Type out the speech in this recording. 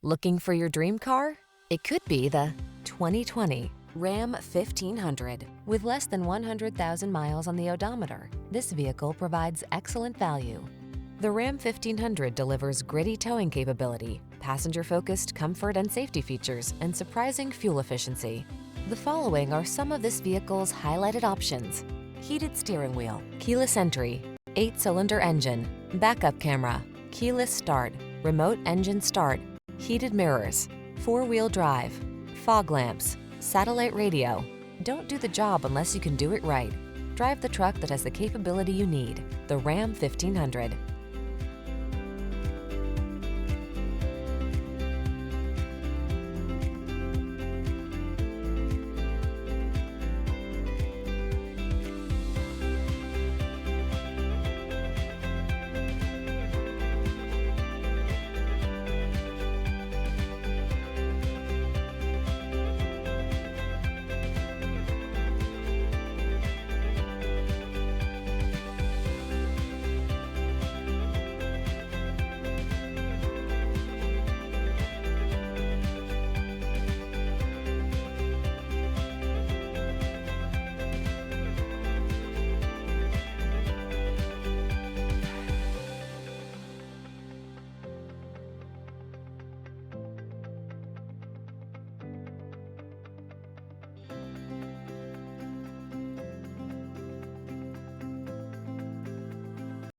Looking for your dream car? It could be the 2020 Ram 1500. With less than 100,000 miles on the odometer, this vehicle provides excellent value. The Ram 1500 delivers gritty towing capability, passenger-focused comfort and safety features, and surprising fuel efficiency. The following are some of this vehicle's highlighted options: heated steering wheel, keyless entry, 8-cylinder engine, backup camera, keyless start, remote engine start, heated mirrors, 4-wheel drive, fog lamps, satellite radio. Don't do the job unless you can do it right. Drive the truck that has the capability you need. The Ram 1500.